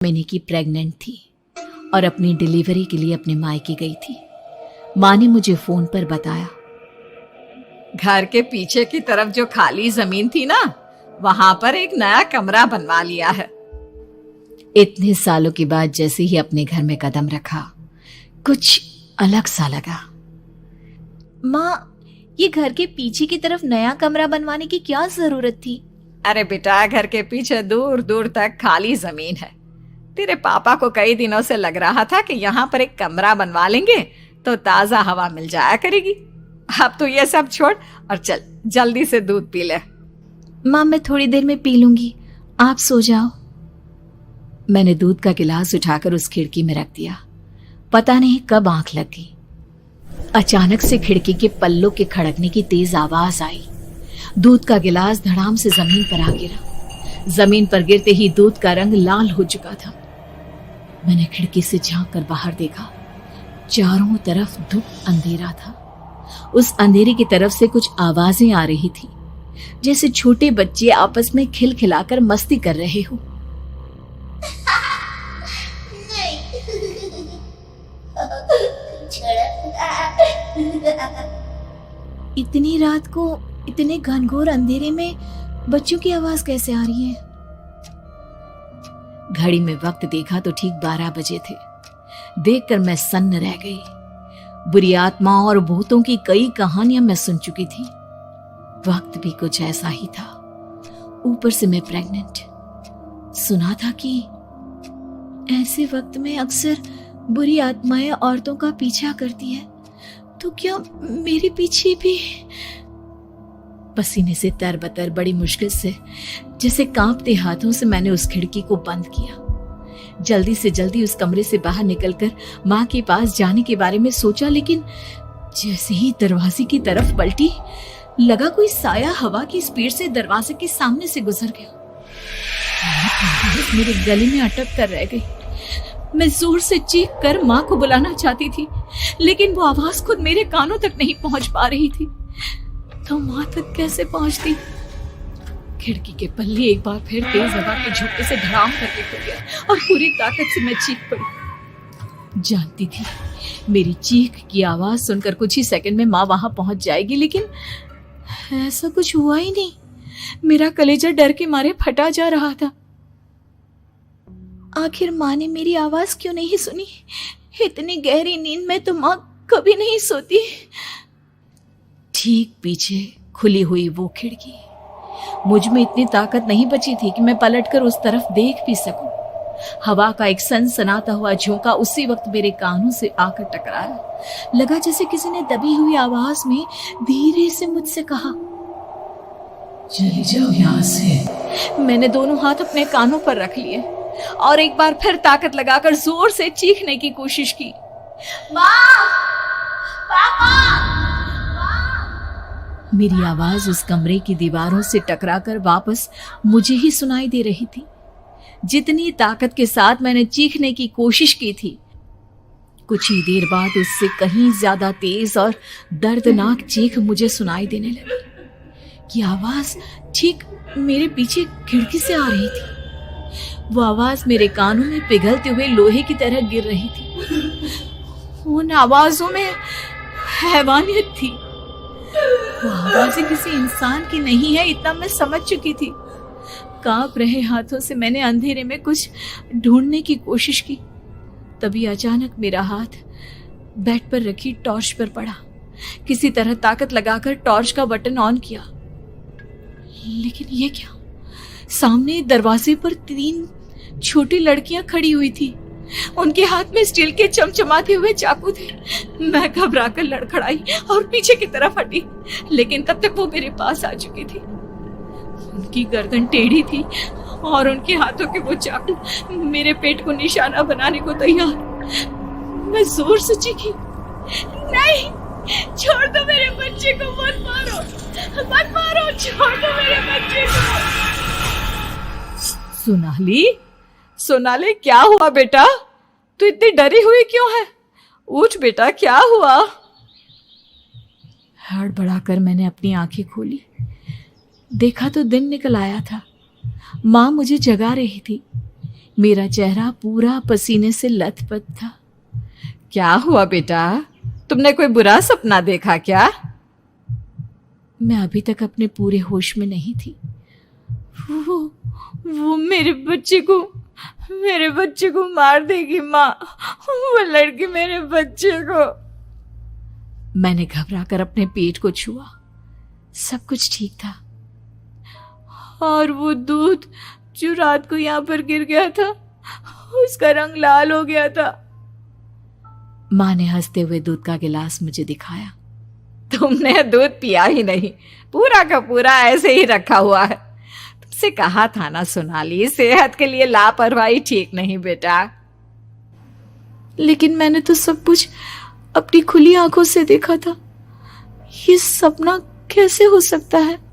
महीने की प्रेग्नेंट थी और अपनी डिलीवरी के लिए अपने मायके गई थी। माँ ने मुझे फोन पर बताया, घर के पीछे की तरफ जो खाली जमीन थी ना, वहां पर एक नया कमरा बनवा लिया है। इतने सालों के बाद जैसे ही अपने घर में कदम रखा, कुछ अलग सा लगा। माँ, ये घर के पीछे की तरफ नया कमरा बनवाने की क्या जरूरत थी? अरे बेटा, घर के पीछे दूर दूर तक खाली जमीन है। तेरे पापा को कई दिनों से लग रहा था कि यहाँ पर एक कमरा बनवा लेंगे तो ताजा हवा मिल जाया करेगी। अब तो ये सब छोड़ और चल जल्दी से दूध पी ले। माँ, मैं थोड़ी देर में पी लूंगी, आप सो जाओ। मैंने दूध का गिलास उठाकर उस खिड़की में रख दिया। पता नहीं कब आंख लग गई। अचानक से खिड़की के पल्लों के खड़कने की तेज आवाज आई। दूध का गिलास धड़ाम से जमीन पर आ गिरा। जमीन पर गिरते ही दूध का रंग लाल हो चुका था। मैंने खिड़की से झांक कर बाहर देखा। चारों तरफ धूप अंधेरा था। उस अंधेरे की तरफ से कुछ आवाजें आ रही थी, जैसे छोटे बच्चे आपस में खिलखिलाकर मस्ती कर रहे हो। इतनी रात को इतने घनघोर अंधेरे में बच्चों की आवाज कैसे आ रही है? घड़ी में वक्त देखा तो ठीक 12 बजे थे। देखकर मैं सन्न रह गई। बुरी आत्माओं और भूतों की कई कहानियां मैं सुन चुकी थी। वक्त भी कुछ ऐसा ही था। ऊपर से मैं प्रेग्नेंट। सुना था कि ऐसे वक्त में अक्सर बुरी आत्माएं औरतों का पीछा करती है, तो क्या मेरे पीछे भी? पसीने से तरबतर बड़ी मुश्किल से, जैसे कांपते हाथों से मैंने उस खिड़की को बंद किया। जल्दी से जल्दी उस कमरे से बाहर निकलकर माँ के पास जाने के बारे में सोचा, लेकिन जैसे ही दरवाजे की तरफ पलटी, लगा कोई साया हवा की स्पीड से दरवाजे के सामने से गुजर गया। मेरे गले में अटक कर रह गई। मैं जोर से चीख कर माँ को बुलाना चाहती थी, लेकिन वो आवाज खुद मेरे कानों तक नहीं पहुंच पा रही थी। तो माँ तक कैसे पहुंचती? खिड़की के पल्ले एक बार फिर तेज हवा के झोंके से धड़ाम करके खुल गया और पूरी ताकत से मैं चीख पड़ी। जानती थी मेरी चीख की आवाज सुनकर कुछ ही सेकंड में माँ वहां पहुंच जाएगी, लेकिन ऐसा कुछ हुआ ही नहीं। मेरा कलेजा डर के मारे फटा जा रहा था। आखिर माँ ने मेरी आवाज क्यों नहीं सुनी? इतनी गहरी नींद में तो माँ कभी नहीं सोती। ठीक पीछे खुली हुई वो खिड़की। मुझ में इतनी ताकत नहीं बची थी कि मैं पलटकर उस तरफ देख भी सकूं। हवा का एक सनसनाता हुआ झोंका उसी वक्त मेरे कानों से आकर टकराया। लगा जैसे किसी ने दबी हुई आवाज में धीरे से मुझसे कहा, चली जाओ यहाँ से। मैंने दोनों हाथ अपने कानों पर रख लिए और एक बार फिर ताकत लगाकर जोर से चीखने की कोशिश की। माँ! पापा! मेरी आवाज उस कमरे की दीवारों से टकराकर वापस मुझे ही सुनाई दे रही थी। जितनी ताकत के साथ मैंने चीखने की कोशिश की थी, कुछ ही देर बाद उससे कहीं ज्यादा तेज और दर्दनाक चीख मुझे सुनाई देने लगी। ये आवाज ठीक मेरे पीछे खिड़की से आ रही थी। वो आवाज मेरे कानों में पिघलते हुए लोहे की तरह गिर रही थी। उन आवाजों में हैवानियत थी। वो आवाजें किसी इंसान की नहीं है, इतना मैं समझ चुकी थी। कांप रहे हाथों से मैंने अंधेरे में कुछ ढूंढने की कोशिश की। तभी अचानक मेरा हाथ बेड पर रखी टॉर्च पर पड़ा। किसी तरह ताकत लगाकर टॉर्च का बटन ऑन किया, लेकिन ये क्या? सामने दरवाजे पर 3 छोटी लड़कियां खड़ी हुई थी। उनके हाथ में स्टील के चमचमाते हुए चाकू थे। मैं घबराकर लड़खड़ाई और पीछे की तरफ हटी, लेकिन तब तक वो मेरे पास आ चुकी थी। उनकी गर्दन टेढ़ी थी और उनके हाथों के वो चाकू मेरे पेट को निशाना बनाने को तैयार। मैं जोर से चीखी, नहीं, छोड़ दो मेरे बच्चे को, मत मारो, मत मारो, छोड़ दो मेरे बच्चे को। सोनाली, क्या हुआ बेटा? तू इतनी डरी हुई क्यों है? उठ बेटा, क्या हुआ? हड़बड़ाकर मैंने अपनी आंखें खोली। देखा तो दिन निकल आया था। माँ मुझे जगा रही थी। मेरा चेहरा पूरा पसीने से लथपथ था। क्या हुआ बेटा, तुमने कोई बुरा सपना देखा क्या? मैं अभी तक अपने पूरे होश में नहीं थी। वो मेरे बच्चे को मार देगी माँ। वो लड़की मेरे बच्चे को। मैंने घबरा कर अपने पेट को छुआ। सब कुछ ठीक था। और वो दूध जो रात को यहाँ पर गिर गया था, उसका रंग लाल हो गया था। माँ ने हंसते हुए दूध का गिलास मुझे दिखाया। तुमने दूध पिया ही नहीं, पूरा का पूरा ऐसे ही रखा हुआ है। तुमसे कहा था ना सोनाली, सेहत के लिए लापरवाही ठीक नहीं बेटा। लेकिन मैंने तो सब कुछ अपनी खुली आंखों से देखा था। ये सपना कैसे हो सकता है?